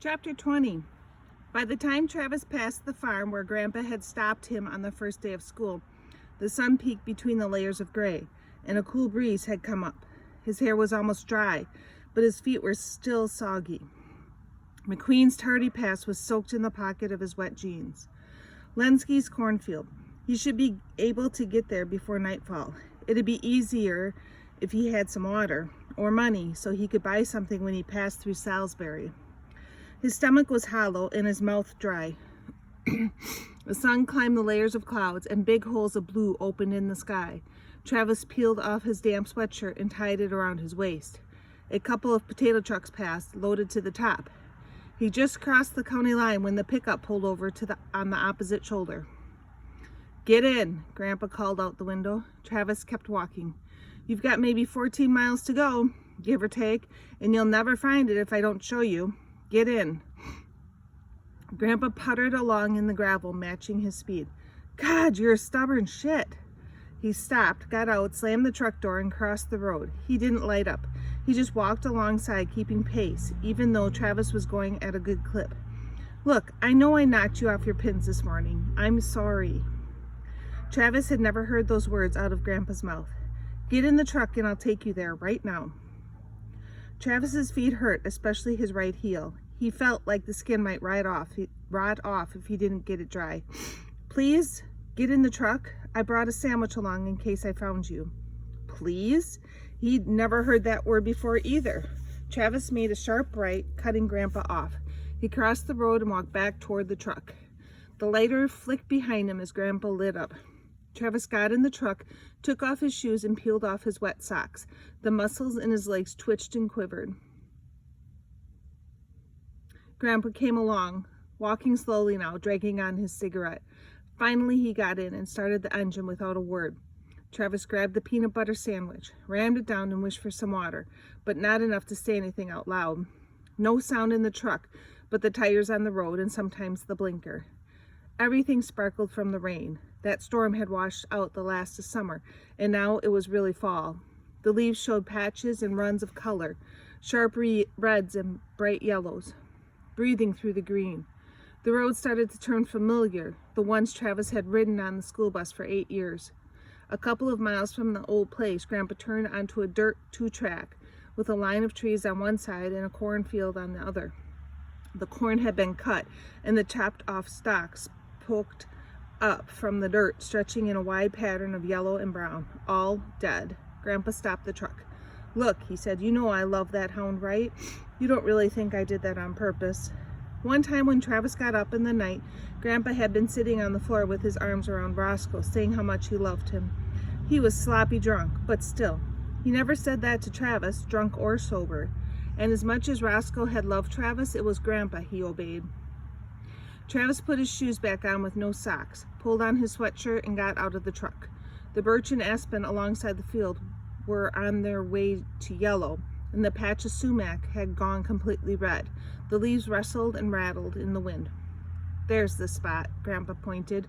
Chapter 20. By the time Travis passed the farm where Grandpa had stopped him on the first day of school, the sun peeked between the layers of gray, and a cool breeze had come up. His hair was almost dry, but his feet were still soggy. McQueen's tardy pass was soaked in the pocket of his wet jeans. Lenski's cornfield. He should be able to get there before nightfall. It'd be easier if he had some water or money so he could buy something when he passed through Salisbury. His stomach was hollow and his mouth dry. The sun climbed the layers of clouds and big holes of blue opened in the sky. Travis peeled off his damp sweatshirt and tied it around his waist. A couple of potato trucks passed, loaded to the top. He just crossed the county line when the pickup pulled over on the opposite shoulder. "Get in," Grandpa called out the window. Travis kept walking. "You've got maybe 14 miles to go, give or take, and you'll never find it if I don't show you. Get in." Grandpa puttered along in the gravel, matching his speed. "God, you're a stubborn shit." He stopped, got out, slammed the truck door, and crossed the road. He didn't light up. He just walked alongside, keeping pace, even though Travis was going at a good clip. "Look, I know I knocked you off your pins this morning. I'm sorry." Travis had never heard those words out of Grandpa's mouth. "Get in the truck and I'll take you there right now." Travis's feet hurt, especially his right heel. He felt like the skin might rot off if he didn't get it dry. "Please, get in the truck. I brought a sandwich along in case I found you." Please? He'd never heard that word before either. Travis made a sharp right, cutting Grandpa off. He crossed the road and walked back toward the truck. The lighter flicked behind him as Grandpa lit up. Travis got in the truck, took off his shoes, and peeled off his wet socks. The muscles in his legs twitched and quivered. Grandpa came along, walking slowly now, dragging on his cigarette. Finally, he got in and started the engine without a word. Travis grabbed the peanut butter sandwich, rammed it down, and wished for some water, but not enough to say anything out loud. No sound in the truck, but the tires on the road and sometimes the blinker. Everything sparkled from the rain. That storm had washed out the last of summer, and now it was really fall. The leaves showed patches and runs of color, sharp reds and bright yellows, breathing through the green. The road started to turn familiar, the ones Travis had ridden on the school bus for 8 years. A couple of miles from the old place, Grandpa turned onto a dirt two-track with a line of trees on one side and a cornfield on the other. The corn had been cut, and the chopped-off stalks poked up from the dirt, stretching in a wide pattern of yellow and brown, all dead. Grandpa stopped the truck. "Look," he said, "you know I love that hound, right? You don't really think I did that on purpose." One time when Travis got up in the night, Grandpa had been sitting on the floor with his arms around Roscoe, saying how much he loved him. He was sloppy drunk, but still. He never said that to Travis, drunk or sober. And as much as Roscoe had loved Travis, it was Grandpa he obeyed. Travis put his shoes back on with no socks, pulled on his sweatshirt, and got out of the truck. The birch and aspen alongside the field were on their way to yellow, and the patch of sumac had gone completely red. The leaves rustled and rattled in the wind. "There's the spot," Grandpa pointed.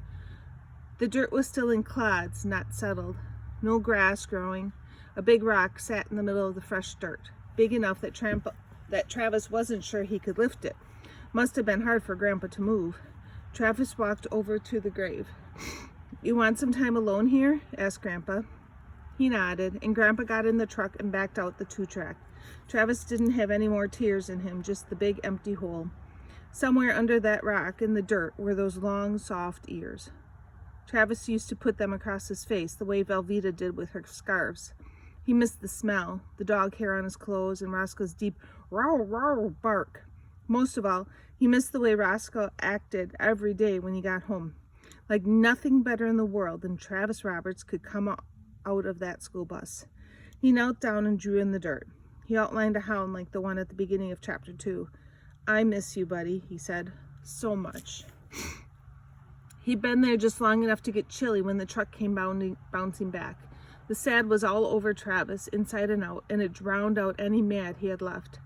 The dirt was still in clods, not settled. No grass growing. A big rock sat in the middle of the fresh dirt, big enough that Travis wasn't sure he could lift it. Must have been hard for Grandpa to move. Travis walked over to the grave. "You want some time alone here?" asked Grandpa. He nodded, and Grandpa got in the truck and backed out the two-track. Travis didn't have any more tears in him, just the big empty hole. Somewhere under that rock in the dirt were those long, soft ears. Travis used to put them across his face, the way Velveeta did with her scarves. He missed the smell, the dog hair on his clothes, and Roscoe's deep row bark. Most of all, he missed the way Roscoe acted every day when he got home. Like nothing better in the world than Travis Roberts could come out of that school bus. He knelt down and drew in the dirt. He outlined a hound like the one at the beginning of chapter 2. "I miss you, buddy," he said. "So much." He'd been there just long enough to get chilly when the truck came bouncing back. The sad was all over Travis, inside and out, and it drowned out any mad he had left.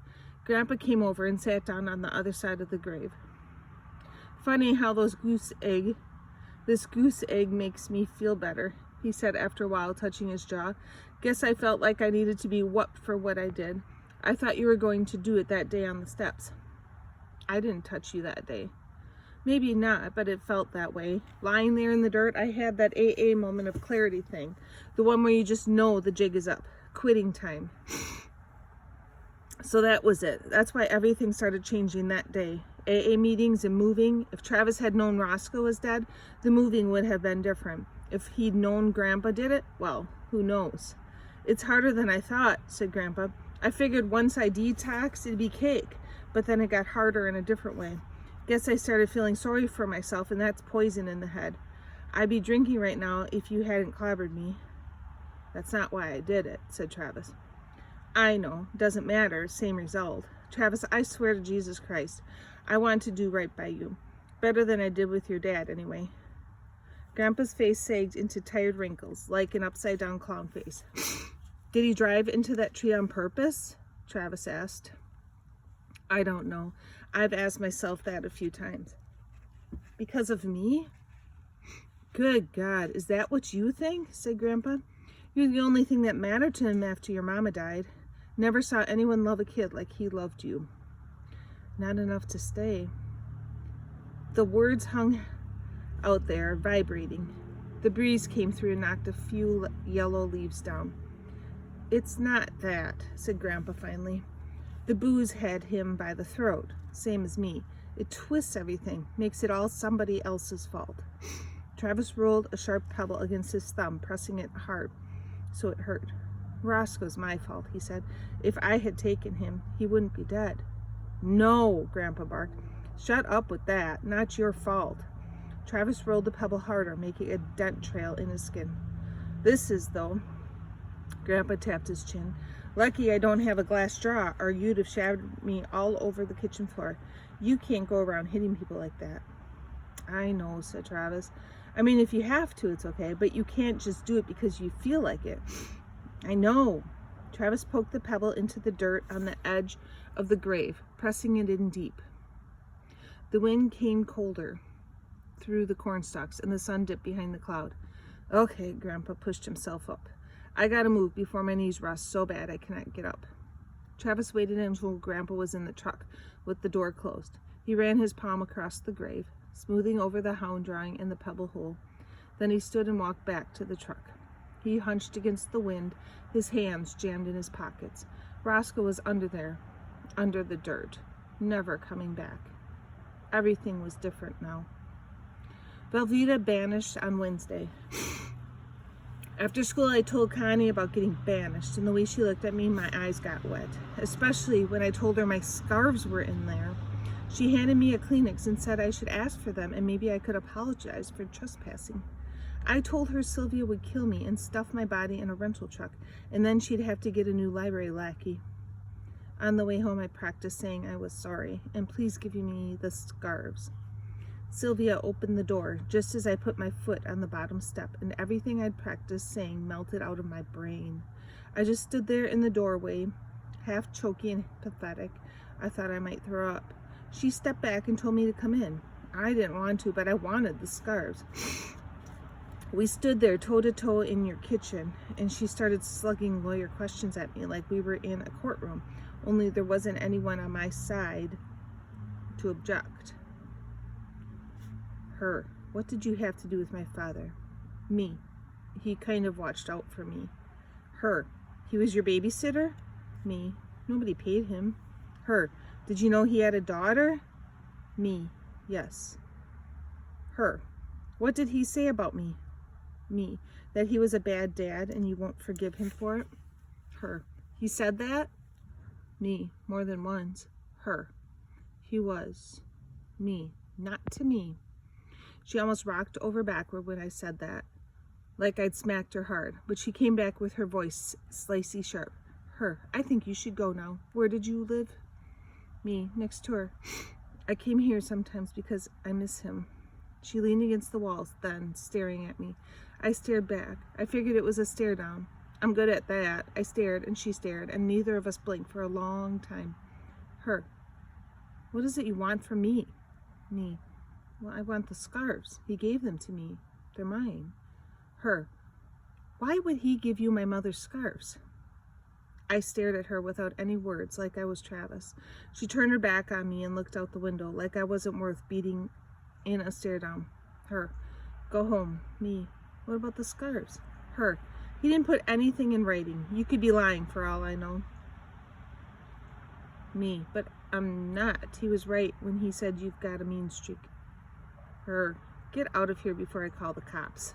Grandpa came over and sat down on the other side of the grave. "Funny how this goose egg makes me feel better," he said after a while, touching his jaw. "Guess I felt like I needed to be whooped for what I did. I thought you were going to do it that day on the steps." I didn't touch you that day. Maybe not, but it felt that way. Lying there in the dirt, I had that AA moment of clarity thing. The one where you just know the jig is up. Quitting time. So that was it. That's why everything started changing that day. AA meetings and moving. If Travis had known Roscoe was dead, the moving would have been different. If he'd known Grandpa did it, well, who knows? It's harder than I thought, said Grandpa. I figured once I detoxed, it'd be cake. But then it got harder in a different way. Guess I started feeling sorry for myself, and that's poison in the head. I'd be drinking right now if you hadn't clobbered me. That's not why I did it, said Travis. I know. Doesn't matter. Same result. Travis, I swear to Jesus Christ, I want to do right by you. Better than I did with your dad, anyway. Grandpa's face sagged into tired wrinkles, like an upside-down clown face. Did he drive into that tree on purpose? Travis asked. I don't know. I've asked myself that a few times. Because of me? Good God, is that what you think? Said Grandpa. You're the only thing that mattered to him after your mama died. Never saw anyone love a kid like he loved you. Not enough to stay. The words hung out there, vibrating. The breeze came through and knocked a few yellow leaves down. It's not that, said Grandpa finally. The booze had him by the throat, same as me. It twists everything, makes it all somebody else's fault. Travis rolled a sharp pebble against his thumb, pressing it hard, so it hurt. Roscoe's my fault, he said. If I had taken him, he wouldn't be dead. No, Grandpa barked. Shut up with that. Not your fault. Travis rolled the pebble harder, making a dent trail in his skin. This is, though. Grandpa tapped his chin. Lucky I don't have a glass straw, or you'd have shattered me all over the kitchen floor. You can't go around hitting people like that. I know, said Travis. I mean, if you have to, it's okay, but you can't just do it because you feel like it. I know. Travis poked the pebble into the dirt on the edge of the grave, pressing it in deep. The wind came colder through the cornstalks, and the sun dipped behind the cloud. Okay, Grandpa pushed himself up. I gotta move before my knees rust so bad I cannot get up. Travis waited until Grandpa was in the truck with the door closed. He ran his palm across the grave, smoothing over the hound drawing in the pebble hole. Then he stood and walked back to the truck. He hunched against the wind, his hands jammed in his pockets. Roscoe was under there, under the dirt, never coming back. Everything was different now. Velveeta banished on Wednesday. After school, I told Connie about getting banished, and the way she looked at me, my eyes got wet, especially when I told her my scarves were in there. She handed me a Kleenex and said I should ask for them and maybe I could apologize for trespassing. I told her Sylvia would kill me and stuff my body in a rental truck, and then she'd have to get a new library lackey. On the way home, I practiced saying I was sorry, and please give me the scarves. Sylvia opened the door just as I put my foot on the bottom step, and everything I'd practiced saying melted out of my brain. I just stood there in the doorway, half choky and pathetic. I thought I might throw up. She stepped back and told me to come in. I didn't want to, but I wanted the scarves. We stood there toe-to-toe in your kitchen, and she started slugging lawyer questions at me like we were in a courtroom, only there wasn't anyone on my side to object. Her. What did you have to do with my father? Me. He kind of watched out for me. Her. He was your babysitter? Me. Nobody paid him. Her. Did you know he had a daughter? Me. Yes. Her. What did he say about me? Me. That he was a bad dad and you won't forgive him for it? Her. He said that? Me. More than once. Her. He was. Me. Not to me. She almost rocked over backward when I said that, like I'd smacked her hard, but she came back with her voice slicey sharp. Her. I think you should go now. Where did you live? Me. Next to her. I came here sometimes because I miss him. She leaned against the walls, then staring at me. I stared back. I figured it was a stare down. I'm good at that. I stared and she stared, and neither of us blinked for a long time. Her. What is it you want from me? Me. Well, I want the scarves. He gave them to me. They're mine. Her. Why would he give you my mother's scarves? I stared at her without any words, like I was Travis. She turned her back on me and looked out the window, like I wasn't worth beating in a stare down. Her. Go home. Me. What about the scarves? Her. He didn't put anything in writing. You could be lying for all I know. Me. But I'm not. He was right when he said you've got a mean streak. Her. Get out of here before I call the cops.